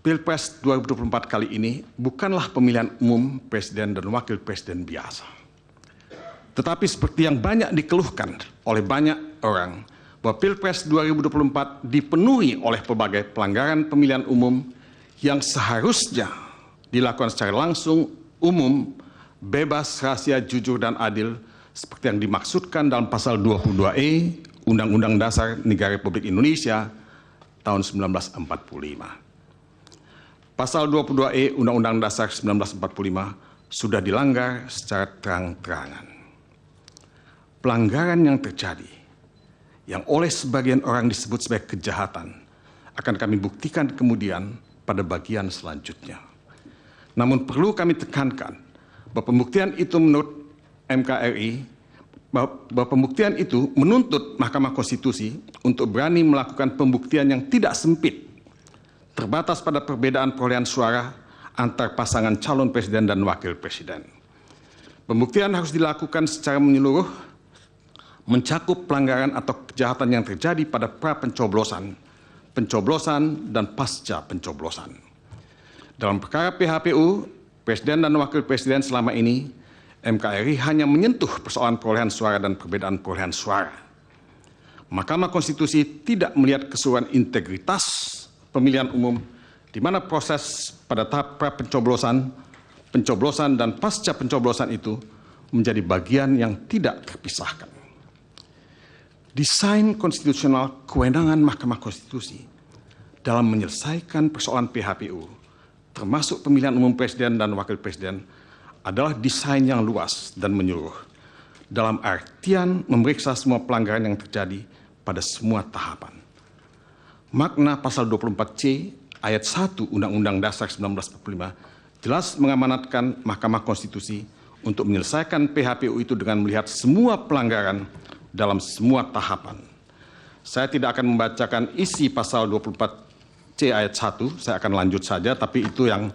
Pilpres 2024 kali ini bukanlah pemilihan umum presiden dan wakil presiden biasa. Tetapi seperti yang banyak dikeluhkan oleh banyak orang, bahwa Pilpres 2024 dipenuhi oleh berbagai pelanggaran pemilihan umum yang seharusnya dilakukan secara langsung, umum, bebas, rahasia, jujur, dan adil, seperti yang dimaksudkan dalam pasal 22E Undang-Undang Dasar Negara Republik Indonesia tahun 1945. Pasal 22E Undang-Undang Dasar 1945 sudah dilanggar secara terang-terangan. Pelanggaran yang terjadi, yang oleh sebagian orang disebut sebagai kejahatan, akan kami buktikan kemudian pada bagian selanjutnya. Namun perlu kami tekankan bahwa pembuktian itu menurut MKRI, bahwa pembuktian itu menuntut Mahkamah Konstitusi untuk berani melakukan pembuktian yang tidak sempit, terbatas pada perbedaan perolehan suara antar pasangan calon presiden dan wakil presiden. Pembuktian harus dilakukan secara menyeluruh, mencakup pelanggaran atau kejahatan yang terjadi pada pra-pencoblosan, pencoblosan, dan pasca pencoblosan. Dalam perkara PHPU, presiden dan wakil presiden selama ini, MKRI hanya menyentuh persoalan perolehan suara dan perbedaan perolehan suara. Mahkamah Konstitusi tidak melihat keseluruhan integritas pemilihan umum, di mana proses pada tahap pra-pencoblosan, pencoblosan, dan pasca pencoblosan itu menjadi bagian yang tidak terpisahkan. Desain konstitusional kewenangan Mahkamah Konstitusi dalam menyelesaikan persoalan PHPU, termasuk pemilihan umum presiden dan wakil presiden, adalah desain yang luas dan menyeluruh, dalam artian memeriksa semua pelanggaran yang terjadi pada semua tahapan. Makna pasal 24C ayat 1 Undang-Undang Dasar 1945 jelas mengamanatkan Mahkamah Konstitusi untuk menyelesaikan PHPU itu dengan melihat semua pelanggaran dalam semua tahapan. Saya tidak akan membacakan isi pasal 24C ayat 1, saya akan lanjut saja, tapi itu yang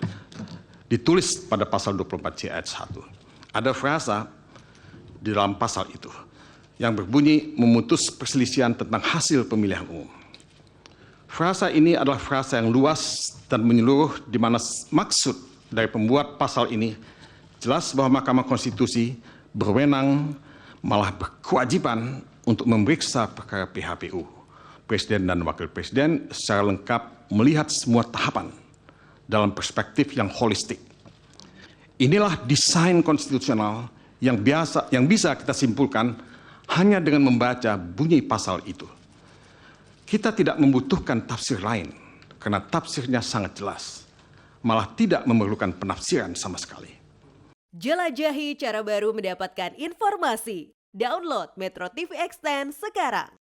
ditulis pada pasal 24C ayat 1. Ada frasa di dalam pasal itu yang berbunyi memutus perselisihan tentang hasil pemilihan umum. Frasa ini adalah frasa yang luas dan menyeluruh, di mana maksud dari pembuat pasal ini jelas bahwa Mahkamah Konstitusi berwenang, malah berkewajiban untuk memeriksa perkara PHPU, presiden dan wakil presiden secara lengkap, melihat semua tahapan dalam perspektif yang holistik. Inilah desain konstitusional yang bisa kita simpulkan hanya dengan membaca bunyi pasal itu. Kita tidak membutuhkan tafsir lain, karena tafsirnya sangat jelas, malah tidak memerlukan penafsiran sama sekali. Jelajahi cara baru mendapatkan informasi. Download Metro TV Extend sekarang.